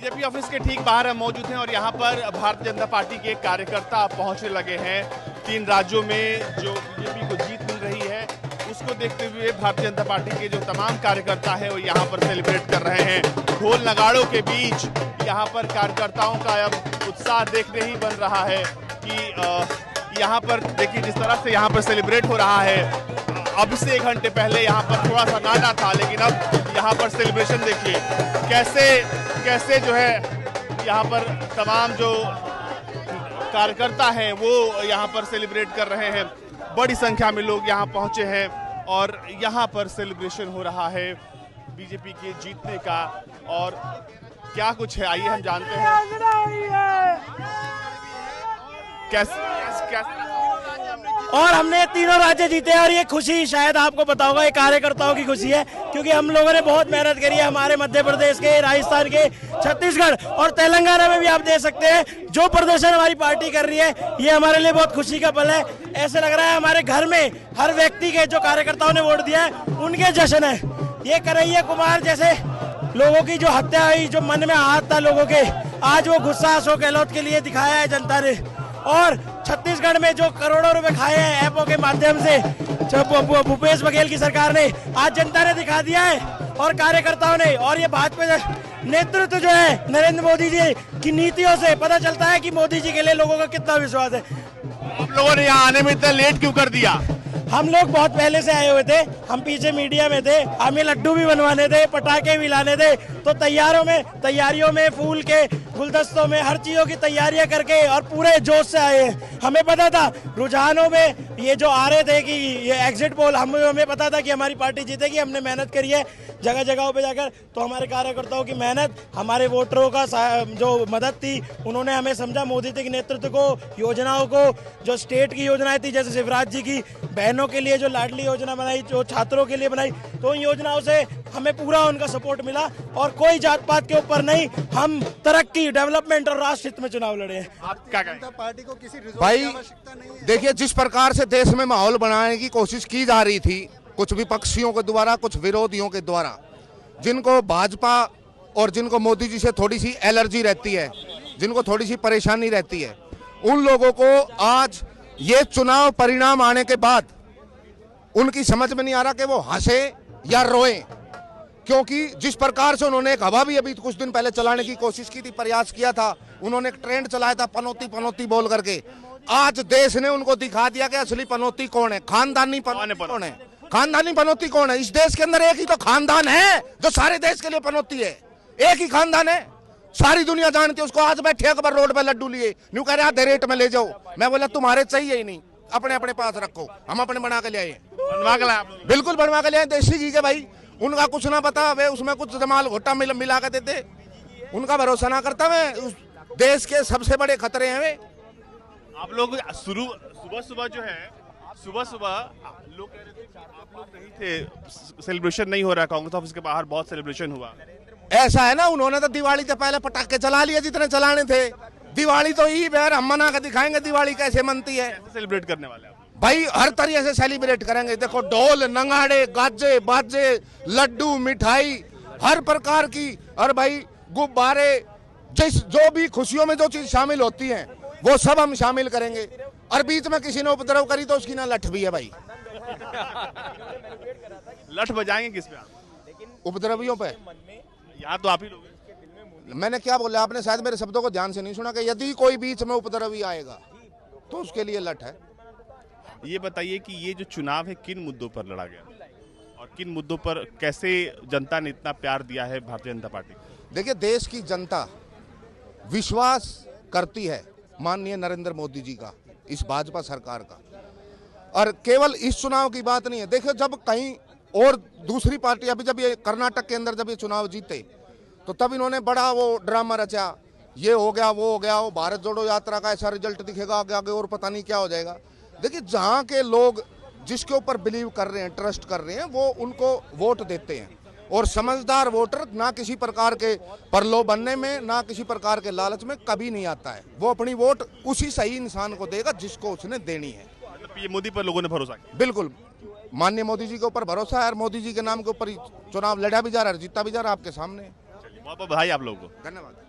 BJP office के ठीक बाहर हम मौजूद हैं और यहाँ पर भारतीय जनता पार्टी के कार्यकर्ता पहुंचने लगे हैं। 3 राज्यों में जो बीजेपी को जीत मिल रही है उसको देखते हुए भारतीय जनता पार्टी के जो तमाम कार्यकर्ता हैं वो यहाँ पर सेलिब्रेट कर रहे हैं। ढोल नगाड़ों के बीच यहाँ पर कार्यकर्ताओं का अब उत्साह देखने ही बन रहा है कि यहाँ पर देखिए जिस तरह से यहाँ पर सेलिब्रेट हो रहा है। अब से 1 घंटे पहले यहाँ पर थोड़ा सा नाटा था, लेकिन अब यहाँ पर सेलिब्रेशन देखिए कैसे जो है यहाँ पर तमाम जो कार्यकर्ता हैं वो यहाँ पर सेलिब्रेट कर रहे हैं। बड़ी संख्या में लोग यहाँ पहुंचे हैं और यहाँ पर सेलिब्रेशन हो रहा है बीजेपी के जीतने का। और क्या कुछ है आइए हम जानते हैं कैसे और हमने तीनों राज्य जीते और ये खुशी शायद आपको पता होगा, ये कार्यकर्ताओं की खुशी है क्योंकि हम लोगों ने बहुत मेहनत करी है। हमारे मध्य प्रदेश के, राजस्थान के, छत्तीसगढ़ और तेलंगाना में भी आप देख सकते हैं जो प्रदर्शन हमारी पार्टी कर रही है, ये हमारे लिए बहुत खुशी का पल है। ऐसे लग रहा है हमारे घर में हर व्यक्ति के जो कार्यकर्ताओं ने वोट दिया है उनके जश्न है। ये कन्हैया कुमार जैसे लोगों की जो हत्या हुई, जो मन में आहत था लोगों के, आज वो गुस्सा अशोक गहलोत के लिए दिखाया है जनता ने। और छत्तीसगढ़ में जो करोड़ों रुपए खाए हैं ऐपों के माध्यम से भूपेश बघेल की सरकार ने, आज जनता ने दिखा दिया है और कार्यकर्ताओं ने। और ये भाजपा नेतृत्व जो है नरेंद्र मोदी जी की नीतियों से पता चलता है कि मोदी जी के लिए लोगों का कितना विश्वास है। आप लोगों ने यहाँ आने में इतना लेट क्यों कर दिया? हम लोग बहुत पहले से आए हुए थे, हम पीछे मीडिया में थे, हमें लड्डू भी बनवाने थे, पटाखे भी लाने थे, तो तैयारियों में फूल के गुलदस्तों में हर चीजों की तैयारियां करके और पूरे जोश से आए हैं। हमें पता था रुझानों में ये जो आ रहे थे कि ये एग्जिट पोल, हमें पता था कि हमारी पार्टी जीतेगी। हमने मेहनत करी है जगह जगहों पे जाकर, तो हमारे कार्यकर्ताओं की मेहनत, हमारे वोटरों का जो मदद थी, उन्होंने हमें समझा। मोदी जी के नेतृत्व को, योजनाओं को, जो स्टेट की योजनाएं थी जैसे शिवराज जी की बहनों के लिए जो लाडली योजना बनाई, जो छात्रों के लिए बनाई, तो इन योजनाओं से हमें पूरा उनका सपोर्ट मिला। और कोई जात पात के ऊपर नहीं, हम तरक्की, डेवलपमेंट और राष्ट्र हित में चुनाव लड़े हैं। आप क्या कहें? पार्टी को किसी भाई देखिए, जिस प्रकार से देश में माहौल बनाने की कोशिश की जा रही थी कुछ विपक्षियों के द्वारा, कुछ विरोधियों के द्वारा, जिनको भाजपा और जिनको मोदी जी से थोड़ी सी एलर्जी रहती है, जिनको थोड़ी सी परेशानी रहती है, उन लोगों को आज ये चुनाव परिणाम आने के बाद उनकी समझ में नहीं आ रहा कि वो हंसे या रोएं। क्योंकि जिस प्रकार से उन्होंने एक हवा भी अभी कुछ दिन पहले चलाने की कोशिश की थी, प्रयास किया था, उन्होंने एक ट्रेंड चलाया था पनौती पनौती बोल करके। आज देश ने उनको दिखा दिया कि असली पनौती कौन है, खानदानी पनौती कौन है। खानदानी पनौती कौन है? इस देश के अंदर एक ही तो खानदान है जो सारे देश के लिए पनौती है। एक ही खानदान है, सारी दुनिया जानती है उसको। आज बैठे अकबर रोड पे लड्डू लिए, न्यू कह रहे आधे रेट में ले जाओ। मैं बोला तुम्हारे चाहिए ही नहीं, अपने अपने पास रखो, हम अपने बना के ले आए। बनवा के लाए? बिल्कुल बनवा के ले आए, देसी घी के। भाई उनका कुछ ना पता, वे उसमें कुछ जमाल घोटा मिला के देते, उनका भरोसा ना करता। मैं देश के सबसे बड़े खतरे हैं वे। आप लोग सुबह जो है, सुबह लोग कह रहे थे कि आप लोग नहीं थे, सेलिब्रेशन नहीं हो रहा, कांग्रेस ऑफिस के बाहर बहुत सेलिब्रेशन हुआ। ऐसा है ना, उन्होंने तो दिवाली से पहले पटाखे चला लिए जितने चलाने थे। दिवाली तो ईद है, हम मना कर दिखाएंगे दिवाली कैसे मनती है। कैसे सेलिब्रेट करने वाले आप? भाई हर तरीके से सेलिब्रेट करेंगे। देखो ढोल नगाड़े, गाजे बाजे, लड्डू, मिठाई, हर प्रकार की, और भाई गुब्बारे, जो भी खुशियों में जो चीज शामिल होती है वो सब हम शामिल करेंगे। और बीच में किसी ने उपद्रव करी तो उसकी ना लठ भी है भाई। लठ बजाएंगे किस पे आप? उपद्रवियों पे। यहाँ तो आप ही लोग हैं। मैंने क्या बोला, आपने शायद मेरे शब्दों को ध्यान से नहीं सुना कि यदि कोई बीच में उपद्रवी आएगा तो उसके लिए लठ है। ये बताइए कि ये जो चुनाव है किन मुद्दों पर लड़ा गया और किन मुद्दों पर कैसे जनता ने इतना प्यार दिया है भारतीय जनता पार्टी? देखिए, देश की जनता विश्वास करती है माननीय नरेंद्र मोदी जी का, इस भाजपा सरकार का। और केवल इस चुनाव की बात नहीं है। देखिए, जब कहीं और दूसरी पार्टी, अभी जब ये कर्नाटक के अंदर जब ये चुनाव जीते तो तब इन्होंने बड़ा वो ड्रामा रचा, ये हो गया वो हो गया, वो भारत जोड़ो यात्रा का ऐसा रिजल्ट दिखेगा आगे आगे और पता नहीं क्या हो जाएगा। देखिए, जहाँ के लोग जिसके ऊपर बिलीव कर रहे हैं, ट्रस्ट कर रहे हैं, वो उनको वोट देते हैं। और समझदार वोटर ना किसी प्रकार के प्रलोभ बनने में, ना किसी प्रकार के लालच में कभी नहीं आता है। वो अपनी वोट उसी सही इंसान को देगा जिसको उसने देनी है। ये मोदी पर लोगों ने भरोसा किया। बिल्कुल, माननीय मोदी जी के ऊपर भरोसा है और मोदी जी के नाम के ऊपर चुनाव लड़ा भी जा रहा है, जीता भी जा रहा है आपके सामने। बहुत बहुत बधाई आप लोगों को। धन्यवाद।